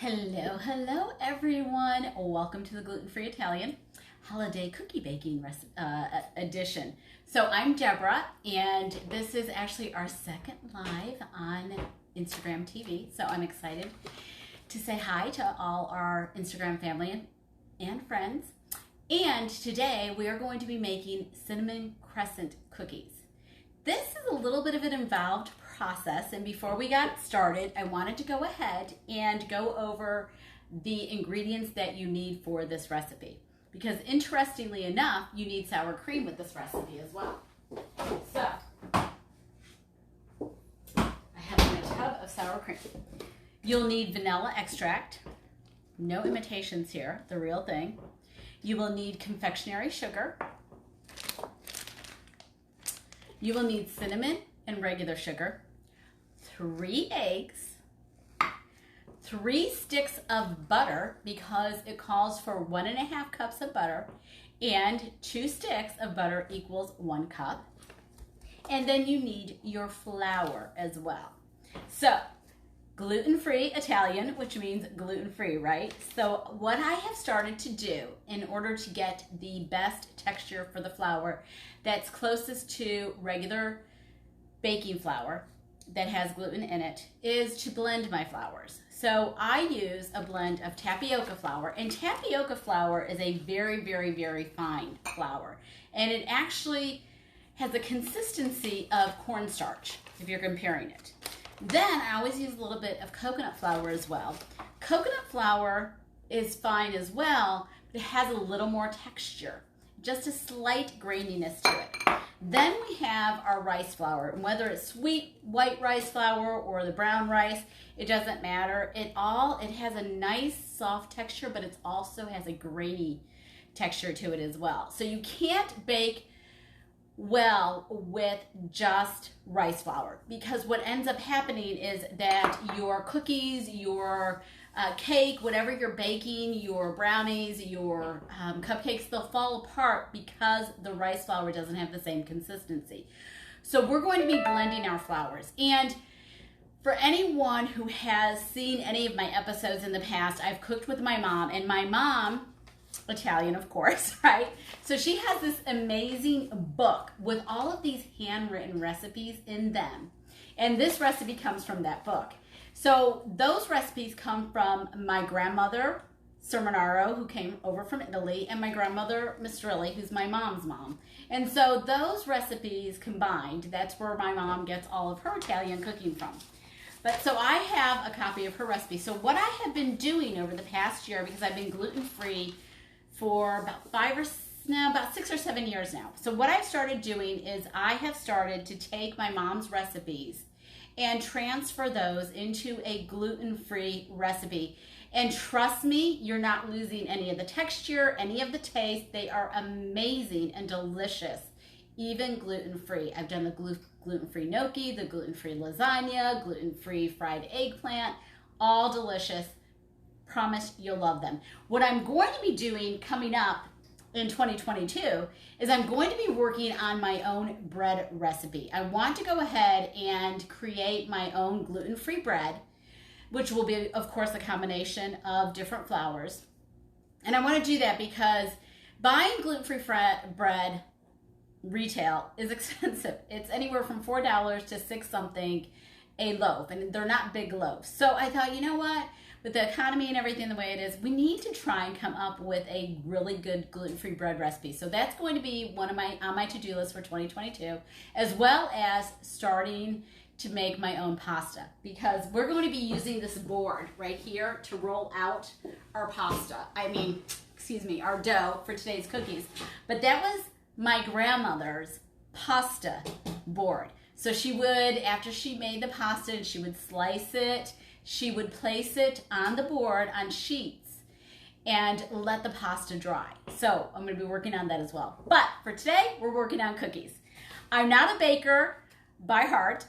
Hello everyone. Welcome to the Gluten-Free Italian Holiday Cookie Baking edition. So I'm Deborah, and this is actually our second live on Instagram TV. So I'm excited to say hi to all our Instagram family and friends. And today we are going to be making cinnamon crescent cookies. This is a little bit of an involved process, and before we got started, I wanted to go ahead and go over the ingredients that you need for this recipe, because interestingly enough, you need sour cream with this recipe as well. So I have my tub of sour cream. You'll need vanilla extract, no imitations here, the real thing. You will need confectionery sugar. You will need cinnamon and regular sugar, 3 eggs, 3 sticks of butter, because it calls for 1.5 cups of butter, and 2 sticks of butter equals 1 cup. And then you need your flour as well. So, gluten-free Italian, which means gluten-free, right? So what I have started to do in order to get the best texture for the flour that's closest to regular baking flour that has gluten in it is to blend my flours. So I use a blend of tapioca flour, and tapioca flour is a very, very, very fine flour. And it actually has a consistency of cornstarch if you're comparing it. Then I always use a little bit of coconut flour as well. Coconut flour is fine as well, but it has a little more texture, just a slight graininess to it. Then we have our rice flour, and whether it's sweet white rice flour or the brown rice, it doesn't matter. It has a nice soft texture, but it also has a grainy texture to it as well. So you can't bake well with just rice flour, because what ends up happening is that your cookies, your cake, whatever you're baking, your brownies, your cupcakes, they'll fall apart because the rice flour doesn't have the same consistency. So we're going to be blending our flours. And for anyone who has seen any of my episodes in the past, I've cooked with my mom, and my mom, Italian, of course, right? So she has this amazing book with all of these handwritten recipes in them. And this recipe comes from that book. So those recipes come from my grandmother, Sermonaro, who came over from Italy, and my grandmother, Mistrilli, who's my mom's mom. And so those recipes combined, that's where my mom gets all of her Italian cooking from. But so I have a copy of her recipe. So what I have been doing over the past year, because I've been gluten-free for about 6 or 7 years now. So what I've started doing is I have started to take my mom's recipes and transfer those into a gluten-free recipe. And trust me, you're not losing any of the texture, any of the taste. They are amazing and delicious, even gluten-free. I've done the gluten-free gnocchi, the gluten-free lasagna, gluten-free fried eggplant, all delicious. Promise you'll love them. What I'm going to be doing coming up in 2022 is I'm going to be working on my own bread recipe. I want to go ahead and create my own gluten-free bread, which will be, of course, a combination of different flours. And I want to do that because buying gluten-free bread retail is expensive. It's anywhere from $4 to $6 something a loaf, and they're not big loaves. So I thought, you know what? With the economy and everything the way it is, we need to try and come up with a really good gluten-free bread recipe. So that's going to be one of on my to-do list for 2022, as well as starting to make my own pasta, because we're going to be using this board right here to roll out our our dough for today's cookies. But that was my grandmother's pasta board. So she would, after she made the pasta, she would slice it, she would place it on the board on sheets and let the pasta dry. So I'm going to be working on that as well. But for today, we're working on cookies. I'm not a baker by heart.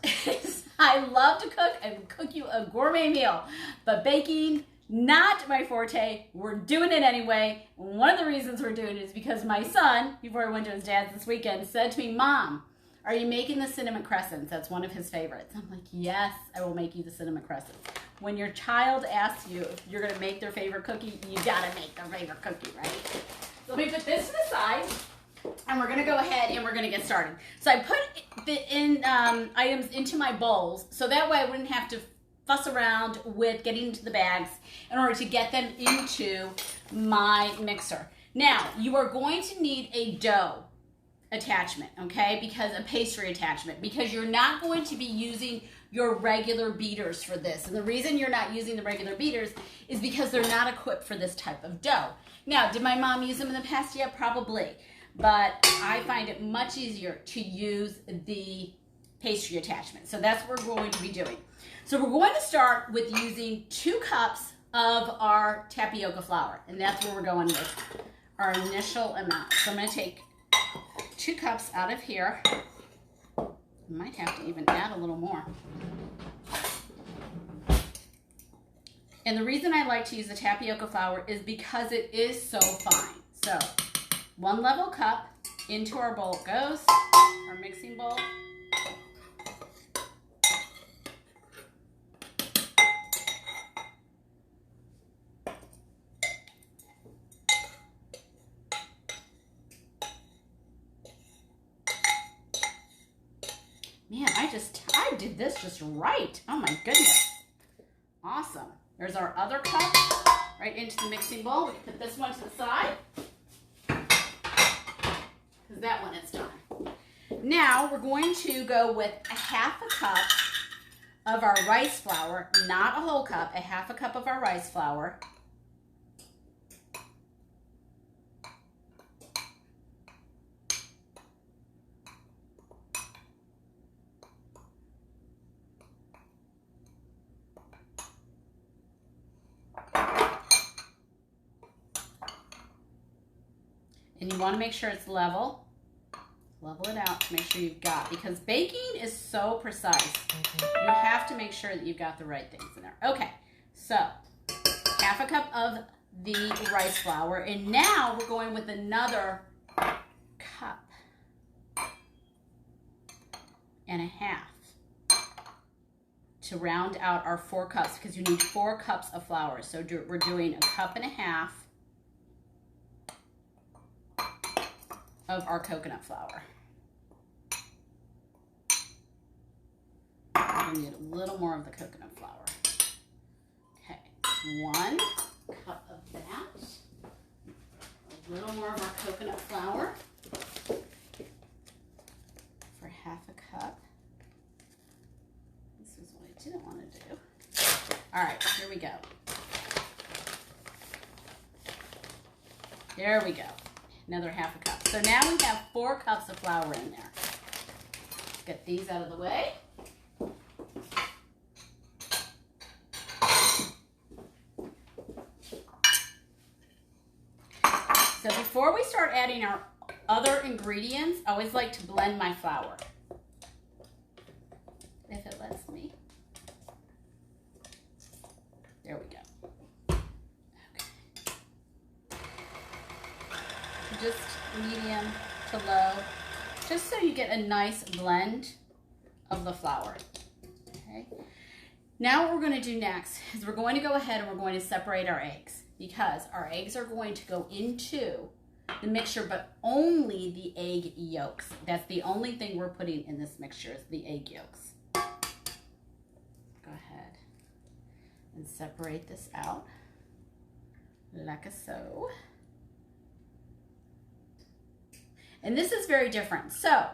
I love to cook. I can cook you a gourmet meal. But baking, not my forte. We're doing it anyway. One of the reasons we're doing it is because my son, before he went to his dad's this weekend, said to me, "Mom, are you making the cinnamon crescents? That's one of his favorites. I'm like, yes, I will make you the cinnamon crescents. When your child asks you if you're gonna make their favorite cookie, you gotta make their favorite cookie, right? So let me put this to the side, and we're gonna go ahead and we're gonna get started. So I put the items into my bowls, so that way I wouldn't have to fuss around with getting into the bags in order to get them into my mixer. Now, you are going to need a dough attachment, okay? Because a pastry attachment, because you're not going to be using your regular beaters for this. And the reason you're not using the regular beaters is because they're not equipped for this type of dough. Now, did my mom use them in the past? Yeah, probably. But I find it much easier to use the pastry attachment. So that's what we're going to be doing. So we're going to start with using 2 cups of our tapioca flour. And that's where we're going with our initial amount. So I'm going to take 2 cups out of here. I might have to even add a little more. And the reason I like to use the tapioca flour is because it is so fine. So 1 level cup into our bowl goes, our mixing bowl. Man, I did this just right. Oh my goodness. Awesome. There's our other cup right into the mixing bowl. We can put this one to the side, because that one is done. Now we're going to go with a 1/2 cup of our rice flour, not a whole cup, a 1/2 cup of our rice flour. And you want to make sure it's level. Level it out to make sure you've got, because baking is so precise. You have to make sure that you've got the right things in there. Okay, so 1/2 cup of the rice flour. And now we're going with another 1.5 cups to round out our 4 cups, because you need 4 cups of flour. So we're doing 1.5 cups of our coconut flour. We need a little more of the coconut flour. Okay, 1 cup of that. A little more of our coconut flour for 1/2 cup. This is what I didn't want to do. All right, here we go. There we go. Another 1/2 cup. So now we have 4 cups of flour in there. Let's get these out of the way. So before we start adding our other ingredients, I always like to blend my flour, if it lets me. There we go. Just medium to low, just so you get a nice blend of the flour. Okay. Now what we're going to do next is we're going to go ahead and we're going to separate our eggs, because our eggs are going to go into the mixture, but only the egg yolks. That's the only thing we're putting in this mixture is the egg yolks. Go ahead and separate this out like so. And this is very different. So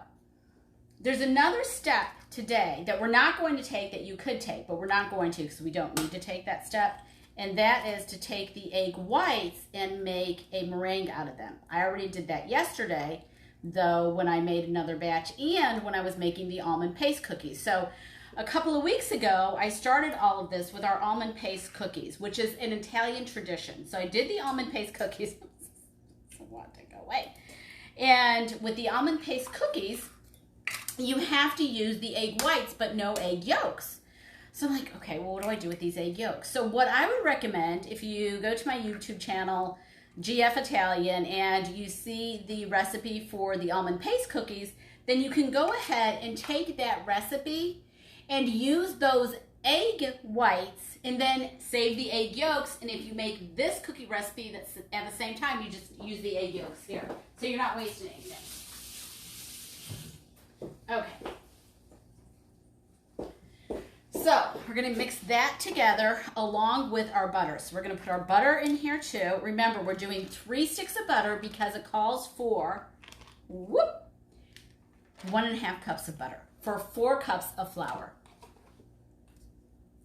there's another step today that we're not going to take, that you could take, but we're not going to because we don't need to take that step. And that is to take the egg whites and make a meringue out of them. I already did that yesterday, though, when I made another batch and when I was making the almond paste cookies. So a couple of weeks ago, I started all of this with our almond paste cookies, which is an Italian tradition. So I did the almond paste cookies. I want to go away. And with the almond paste cookies, you have to use the egg whites, but no egg yolks. So I'm like, okay, well, what do I do with these egg yolks? So what I would recommend, if you go to my YouTube channel, GF Italian, and you see the recipe for the almond paste cookies, then you can go ahead and take that recipe and use those egg whites and then save the egg yolks. And if you make this cookie recipe that's at the same time, you just use the egg yolks here. So you're not wasting anything. Okay. So we're going to mix that together along with our butter. So we're going to put our butter in here too. Remember, we're doing 3 sticks of butter because it calls for 1.5 cups of butter for 4 cups of flour.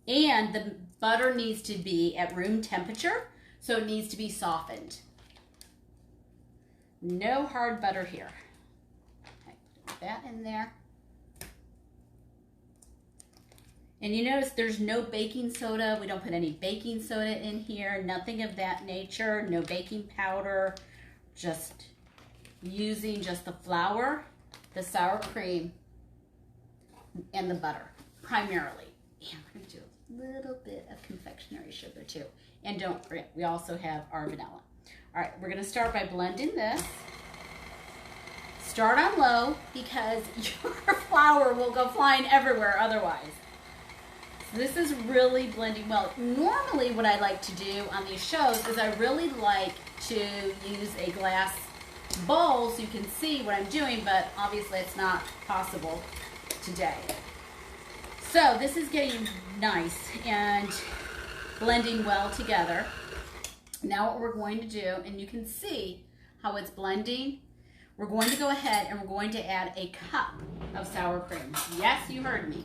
And the butter needs to be at room temperature, so it needs to be softened. No hard butter here. Okay, put that in there. And you notice there's no baking soda. We don't put any baking soda in here, nothing of that nature, no baking powder, just using just the flour, the sour cream, and the butter, primarily. And we're gonna do a little bit of confectionery sugar too. And don't forget, we also have our vanilla. All right, we're gonna start by blending this. Start on low because your flour will go flying everywhere otherwise. So this is really blending well. Normally what I like to do on these shows is I really like to use a glass bowl so you can see what I'm doing, but obviously it's not possible today. So this is getting nice and blending well together. Now what we're going to do, and you can see how it's blending, we're going to go ahead and we're going to add a cup of sour cream. Yes, you heard me.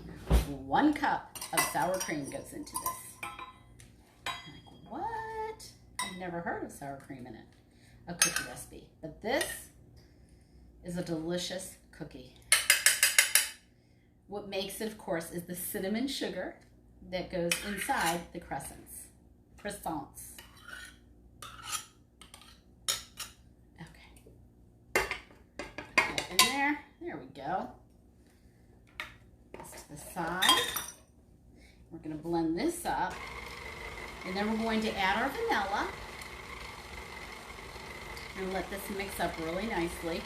1 cup of sour cream goes into this. Like, what? I've never heard of sour cream in it. A cookie recipe. But this is a delicious cookie. What makes it, of course, is the cinnamon sugar that goes inside the crescents. Croissants. Okay. Put that in there. There we go. This to the side. We're going to blend this up. And then we're going to add our vanilla. And let this mix up really nicely.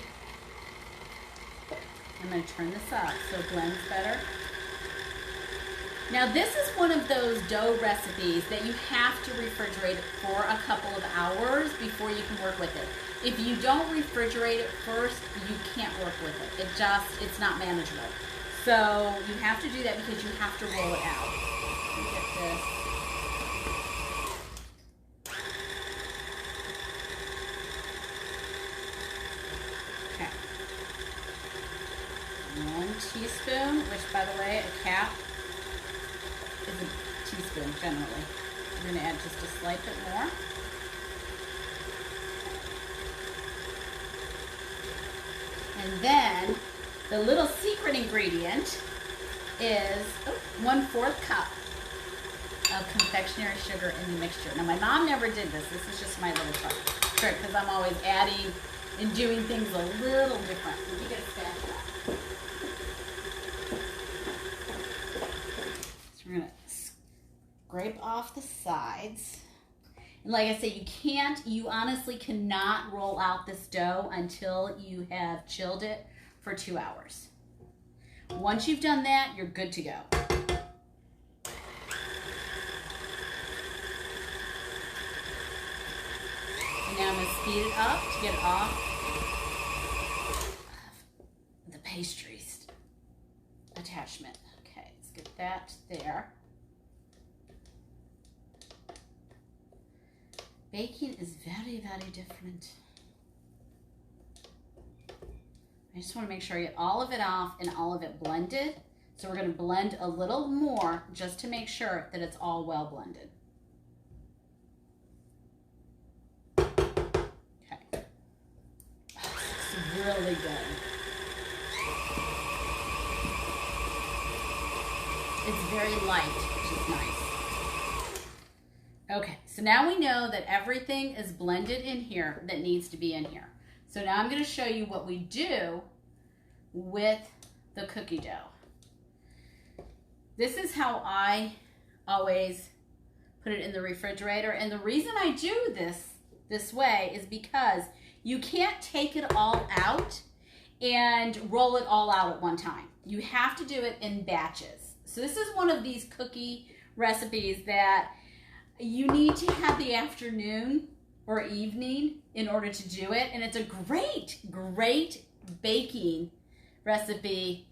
I'm going to turn this up so it blends better. Now this is one of those dough recipes that you have to refrigerate for a couple of hours before you can work with it. If you don't refrigerate it first, you can't work with it. It's not manageable. So you have to do that because you have to roll it out. Get this. 1 teaspoon, which by the way, a cap is a teaspoon generally. I'm going to add just a slight bit more. And then the little secret ingredient is 1/4 cup of confectionery sugar in the mixture. Now my mom never did this. This is just my little trick because I'm always adding and doing things a little different. Let me get a spatula. We're going to scrape off the sides. And like I say, you honestly cannot roll out this dough until you have chilled it for 2 hours. Once you've done that, you're good to go. And now I'm going to speed it up to get it off the pastries attachment. Okay, let's get that there. Baking is very, very different. I just want to make sure I get all of it off and all of it blended. So we're going to blend a little more just to make sure that it's all well blended. Okay. Oh, it's really good. It's very light, which is nice. Okay, so now we know that everything is blended in here that needs to be in here. So now I'm going to show you what we do with the cookie dough. This is how I always put it in the refrigerator. And the reason I do this way is because you can't take it all out and roll it all out at one time. You have to do it in batches. So this is one of these cookie recipes that you need to have the afternoon or evening in order to do it. And it's a great, great baking recipe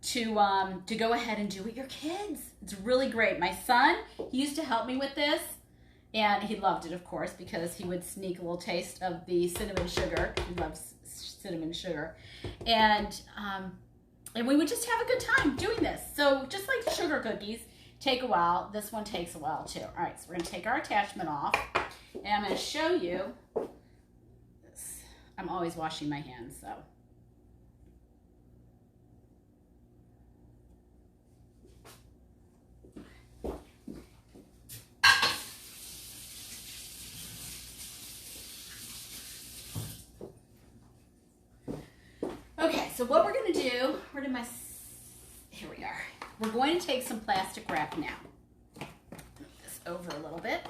to go ahead and do with your kids. It's really great. My son, he used to help me with this, and he loved it, of course, because he would sneak a little taste of the cinnamon sugar. He loves cinnamon sugar. And we would just have a good time doing this. So just like the sugar cookies take a while, this one takes a while too. All right, so we're gonna take our attachment off, and I'm gonna show you this. I'm always washing my hands, so. Okay, so what we're going to do, here we are. We're going to take some plastic wrap now. Move this over a little bit.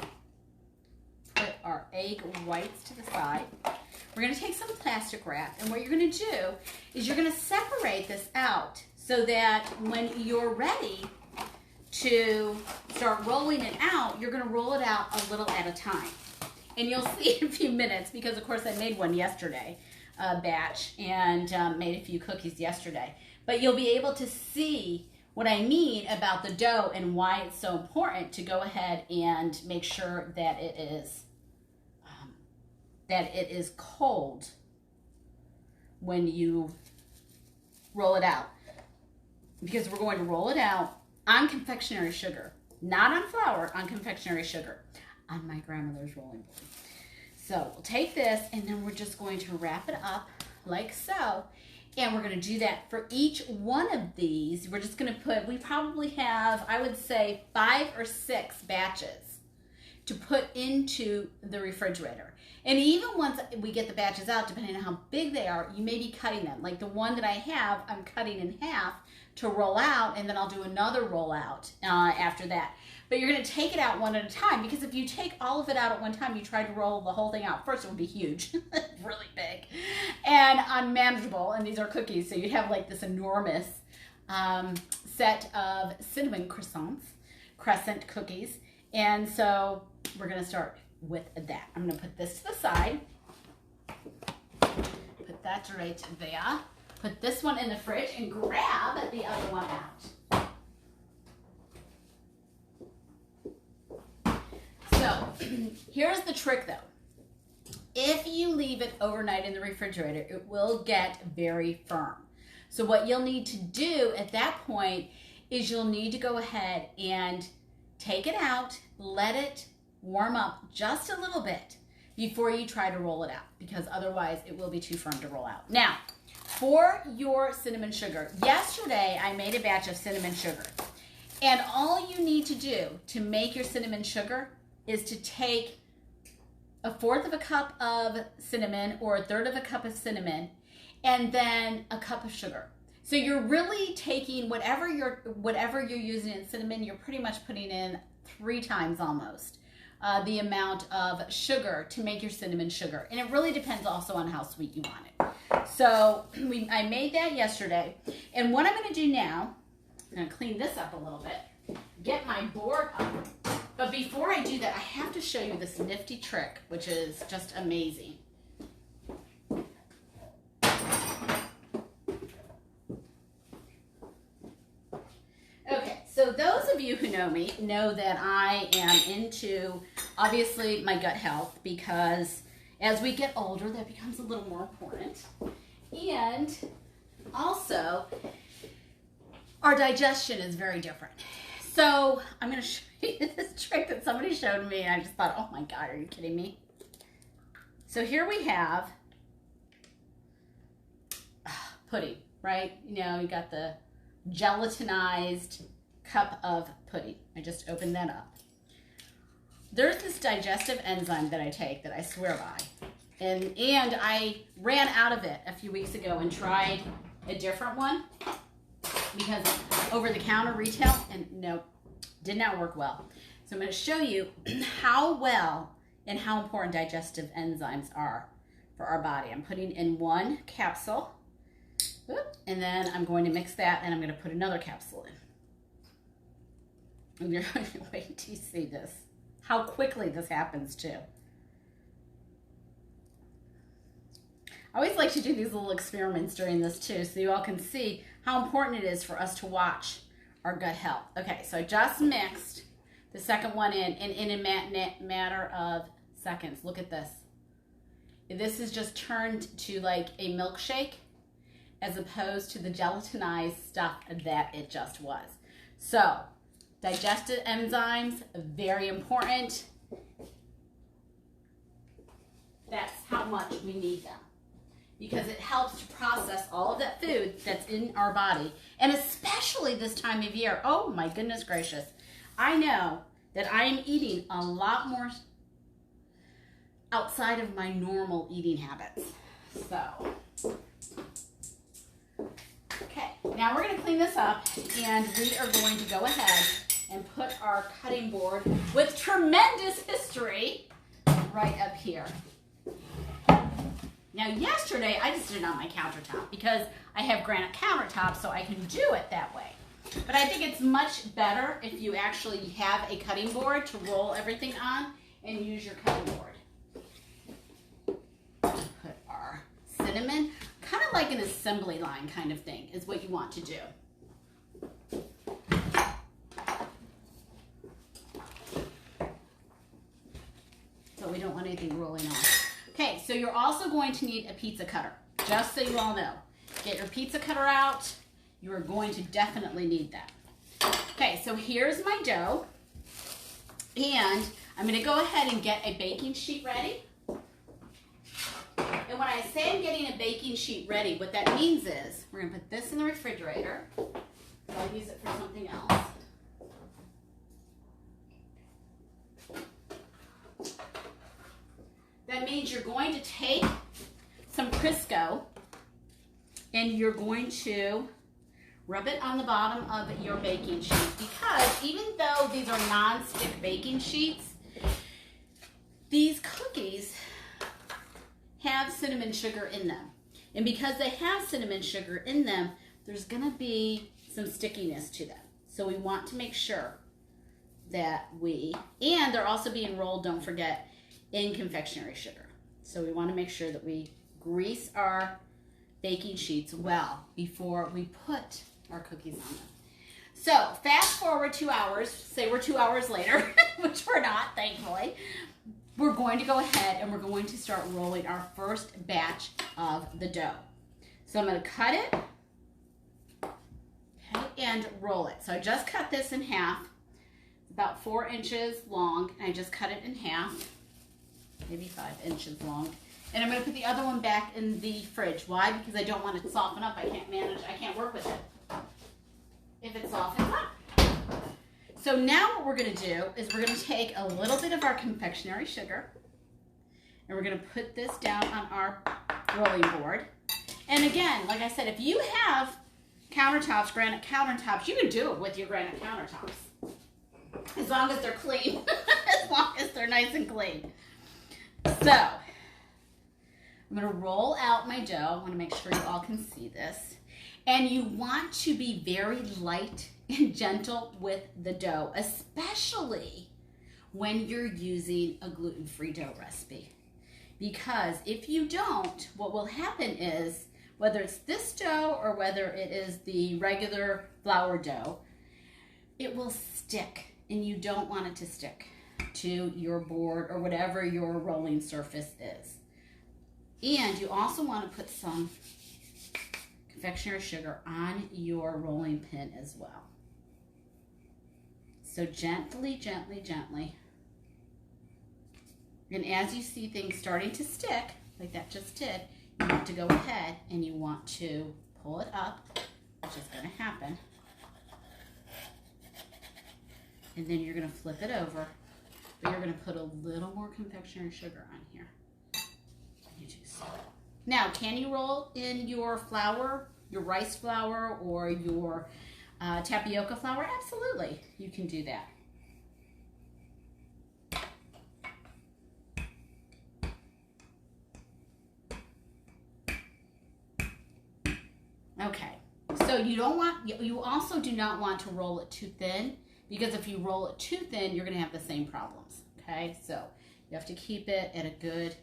Put our egg whites to the side. We're going to take some plastic wrap, and what you're going to do is you're going to separate this out so that when you're ready to start rolling it out, you're going to roll it out a little at a time. And you'll see in a few minutes, because of course I made one yesterday, a batch, and made a few cookies yesterday. But you'll be able to see what I mean about the dough and why it's so important to go ahead and make sure that it is cold when you roll it out. Because we're going to roll it out on confectionery sugar, not on flour, on confectionery sugar, on my grandmother's rolling board. So we'll take this, and then we're just going to wrap it up like so. And we're going to do that for each one of these. We're just going to put, we probably have, I would say, 5 or 6 batches to put into the refrigerator. And even once we get the batches out, depending on how big they are, you may be cutting them. Like the one that I have, I'm cutting in half to roll out, and then I'll do another roll out after that. But you're going to take it out one at a time, because if you take all of it out at one time, you try to roll the whole thing out. First, it would be huge, really big, and unmanageable. And these are cookies, so you have like this enormous set of cinnamon Crescent cookies. And so we're going to start with that. I'm going to put this to the side. Put that right there. Put this one in the fridge and grab the other one out. So here's the trick though. If you leave it overnight in the refrigerator, it will get very firm. So what you'll need to do at that point is you'll need to go ahead and take it out, let it warm up just a little bit before you try to roll it out, because otherwise it will be too firm to roll out. Now, for your cinnamon sugar, yesterday I made a batch of cinnamon sugar. And all you need to do to make your cinnamon sugar is to take 1/4 of a cup of cinnamon or 1/3 of a cup of cinnamon, and then a cup of sugar. So you're really taking whatever you're using in cinnamon, you're pretty much putting in 3 times almost the amount of sugar to make your cinnamon sugar. And it really depends also on how sweet you want it. So I made that yesterday. And what I'm going to do now, I'm going to clean this up a little bit, get my board up. But before I do that, I have to show you this nifty trick, which is just amazing. Okay, so those of you who know me know that I am into, obviously, my gut health, because as we get older, that becomes a little more important. And also, our digestion is very different. So I'm going to show you this trick that somebody showed me, and I just thought, oh my God, are you kidding me? So here we have pudding, right? You know, you got the gelatinized cup of pudding. I just opened that up. There's this digestive enzyme that I take that I swear by. And I ran out of it a few weeks ago and tried a different one, because over-the-counter retail, and no, did not work well. So I'm going to show you how well and how important digestive enzymes are for our body. I'm putting in 1 capsule, and then I'm going to mix that, and I'm going to put another capsule in. And you're going to wait till you see this. How quickly this happens too. I always like to do these little experiments during this too, so you all can see how important it is for us to watch our gut health. Okay, so I just mixed the second one in a matter of seconds. Look at this. This is just turned to like a milkshake as opposed to the gelatinized stuff that it just was. So, digestive enzymes, very important. That's how much we need them, because it helps to process all of that food that's in our body, and especially this time of year. Oh my goodness gracious. I know that I am eating a lot more outside of my normal eating habits. So, okay, now we're going to clean this up, and we are going to go ahead and put our cutting board with tremendous history right up here. Now, yesterday, I just did it on my countertop because I have granite countertops, so I can do it that way. But I think it's much better if you actually have a cutting board to roll everything on and use your cutting board. Put our cinnamon, kind of like an assembly line kind of thing is what you want to do. So we don't want anything rolling off. Okay, so you're also going to need a pizza cutter, just so you all know. Get your pizza cutter out. You are going to definitely need that. Okay, so here's my dough. And I'm going to go ahead and get a baking sheet ready. And when I say I'm getting a baking sheet ready, what that means is we're going to put this in the refrigerator. I'll use it for something else. That means you're going to take some Crisco and you're going to rub it on the bottom of your baking sheet, because even though these are non-stick baking sheets, these cookies have cinnamon sugar in them. And because they have cinnamon sugar in them, there's going to be some stickiness to them. So we want to make sure that and they're also being rolled, don't forget, in confectionery sugar. So we want to make sure that we grease our baking sheets well before we put our cookies on them. So fast forward 2 hours, say we're 2 hours later, which we're not, thankfully. We're going to go ahead and we're going to start rolling our first batch of the dough. So I'm going to cut it, okay, and roll it. So I just cut this in half, about 4 inches long, and I just cut it in half. Maybe 5 inches long. And I'm going to put the other one back in the fridge. Why? Because I don't want it to soften up. I can't work with it if it softens up. So now what we're going to do is we're going to take a little bit of our confectionery sugar, and we're going to put this down on our rolling board. And again, like I said, if you have countertops, granite countertops, you can do it with your granite countertops. As long as they're clean. As long as they're nice and clean. So, I'm going to roll out my dough. I want to make sure you all can see this. And you want to be very light and gentle with the dough, especially when you're using a gluten-free dough recipe. Because if you don't, what will happen is, whether it's this dough or whether it is the regular flour dough, it will stick, and you don't want it to stick to your board or whatever your rolling surface is. And you also want to put some confectionery sugar on your rolling pin as well. So gently, gently, gently. And as you see things starting to stick, like that just did, you want to go ahead and you want to pull it up, which is going to happen. And then you're going to flip it over. But you're going to put a little more confectionery sugar on here. You do so. Now, can you roll in your flour, your rice flour, or your tapioca flour? Absolutely, you can do that. Okay, so you also do not want to roll it too thin, because if you roll it too thin, you're going to have the same problems. Okay, so you have to keep it at a good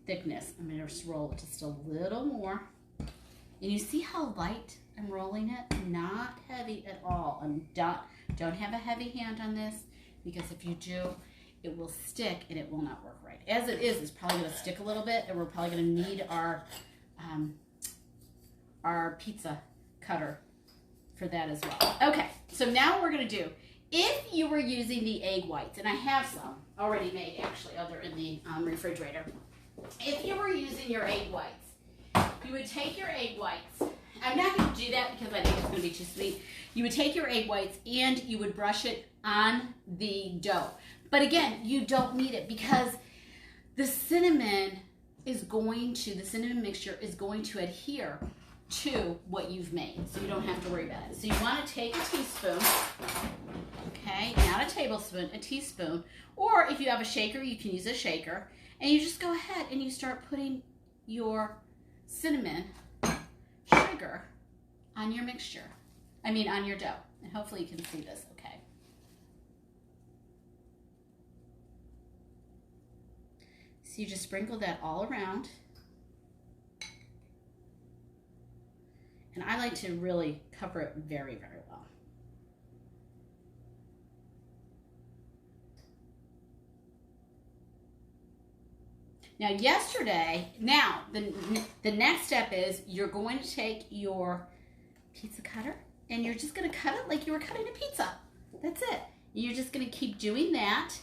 thickness. I'm going to just roll it just a little more. And you see how light I'm rolling it? Not heavy at all. Don't have a heavy hand on this, because if you do, it will stick and it will not work right. As it is, it's probably going to stick a little bit, and we're probably going to need our pizza cutter for that as well. Okay, so now what we're going to do, if you were using the egg whites, and I have some already made actually, they're in the refrigerator. If you were using your egg whites, you would take your egg whites. I'm not going to do that because I think it's going to be too sweet. You would take your egg whites and you would brush it on the dough. But again, you don't need it, because the cinnamon mixture is going to adhere to what you've made, so you don't have to worry about it. So you want to take a teaspoon, okay, not a tablespoon, a teaspoon, or if you have a shaker, you can use a shaker, and you just go ahead and you start putting your cinnamon sugar on your mixture. On your dough, and hopefully you can see this okay. So you just sprinkle that all around. And I like to really cover it very, very well. Now the next step is you're going to take your pizza cutter and you're just going to cut it like you were cutting a pizza. That's it. You're just going to keep doing that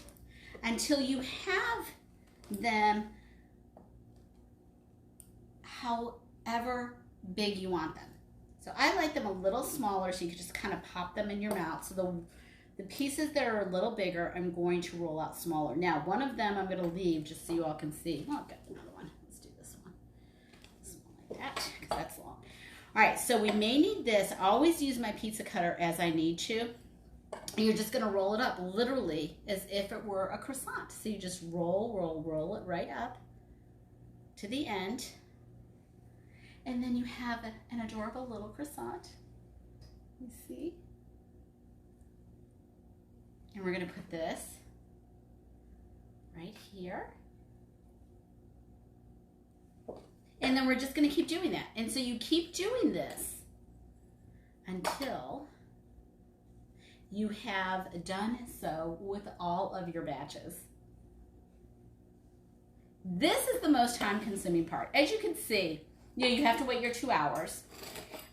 until you have them however big you want them. So I like them a little smaller, so you can just kind of pop them in your mouth. So the pieces that are a little bigger, I'm going to roll out smaller. Now, one of them I'm going to leave just so you all can see. Oh, I've got another one. Let's do this one. This one like that, because that's long. All right, so we may need this. I always use my pizza cutter as I need to. And you're just going to roll it up, literally, as if it were a croissant. So you just roll it right up to the end. And then you have an adorable little croissant. You see? And we're going to put this right here. And then we're just going to keep doing that. And so you keep doing this until you have done so with all of your batches. This is the most time-consuming part. As you can see, you have to wait your 2 hours.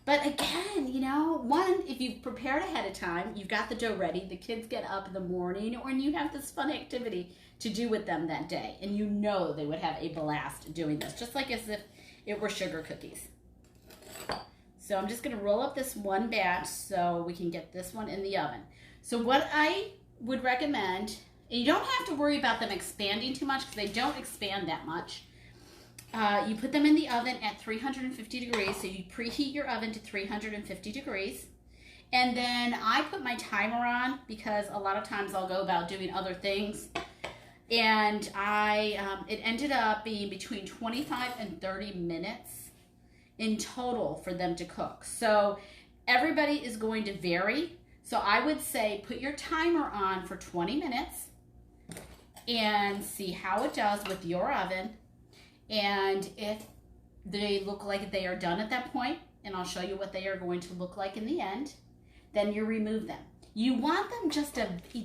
But again, if you've prepared ahead of time, you've got the dough ready, the kids get up in the morning, or you have this fun activity to do with them that day, and they would have a blast doing this, just like as if it were sugar cookies. So I'm just going to roll up this one batch so we can get this one in the oven. So what I would recommend, and you don't have to worry about them expanding too much because they don't expand that much. You put them in the oven at 350 degrees. So you preheat your oven to 350 degrees. And then I put my timer on because a lot of times I'll go about doing other things. And it ended up being between 25 and 30 minutes in total for them to cook. So everybody is going to vary. So I would say put your timer on for 20 minutes and see how it does with your oven. And if they look like they are done at that point, and I'll show you what they are going to look like in the end, then you remove them. You want them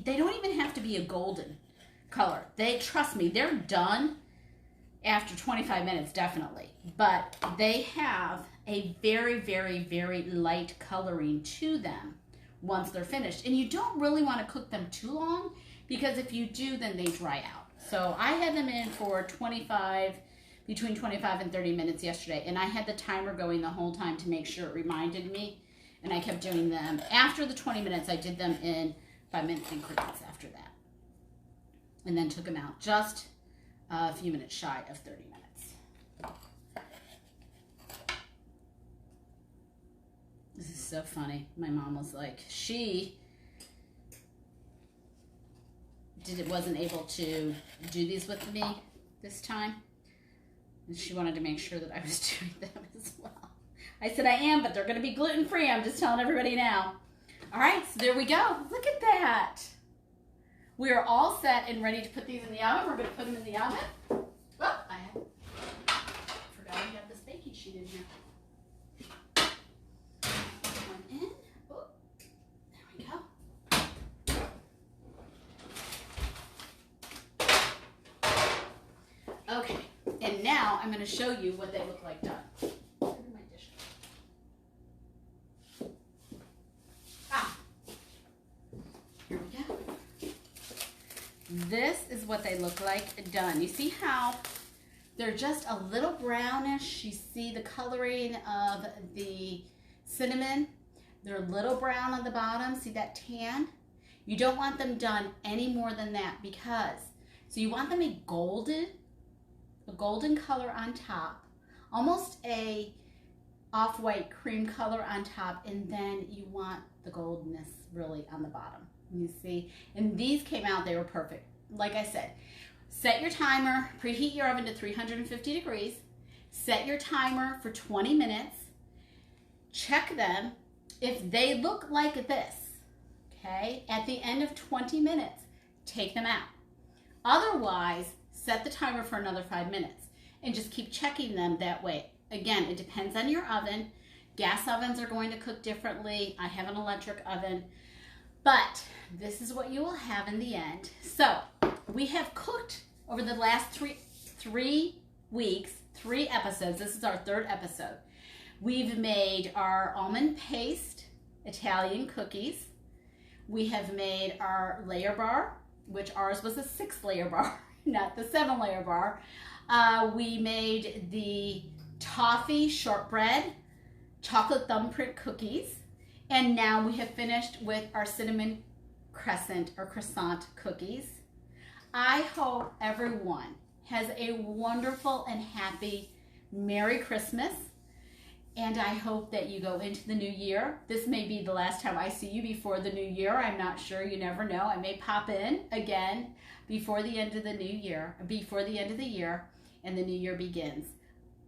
they don't even have to be a golden color. Trust me, they're done after 25 minutes, definitely. But they have a very, very, very light coloring to them once they're finished. And you don't really want to cook them too long, because if you do, then they dry out. So I had them in for between 25 and 30 minutes yesterday, and I had the timer going the whole time to make sure it reminded me, and I kept doing them. After the 20 minutes, I did them in 5-minute increments after that, and then took them out just a few minutes shy of 30 minutes. This is so funny. My mom was like, she wasn't able to do these with me this time. And she wanted to make sure that I was doing them as well. I said I am, but they're going to be gluten-free. I'm just telling everybody now. All right, so there we go. Look at that. We are all set and ready to put these in the oven. We're going to put them in the oven. Oh, I forgot I have this baking sheet in here. One in. Oh, there we go. Okay, and now I'm going to show you what they look like done. Where did my dish go? Ah, here we go. This is what they look like done. You see how they're just a little brownish. You see the coloring of the cinnamon. They're a little brown on the bottom. See that tan? You don't want them done any more than that because, so you want them a golden color on top, almost a off-white cream color on top, and then you want the goldness really on the bottom. You see, and these came out, they were perfect. Like I said, set your timer, preheat your oven to 350 degrees, set your timer for 20 minutes, check them. If they look like this, okay, at the end of 20 minutes, take them out. Otherwise, set the timer for another 5 minutes and just keep checking them that way. Again, it depends on your oven. Gas ovens are going to cook differently. I have an electric oven, but this is what you will have in the end. So we have cooked over the last three weeks, 3 episodes. This is our 3rd episode. We've made our almond paste Italian cookies. We have made our layer bar, which ours was a 6-layer bar, not the 7-layer bar. We made the toffee shortbread chocolate thumbprint cookies. And now we have finished with our cinnamon crescent or croissant cookies. I hope everyone has a wonderful and happy Merry Christmas. And I hope that you go into the new year. This may be the last time I see you before the new year. I'm not sure. You never know. I may pop in again before the end of the new year, and the new year begins.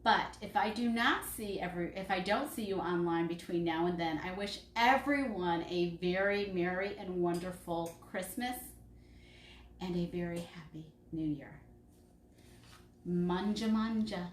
But if I don't see you online between now and then, I wish everyone a very merry and wonderful Christmas and a very happy New Year. Manja manja.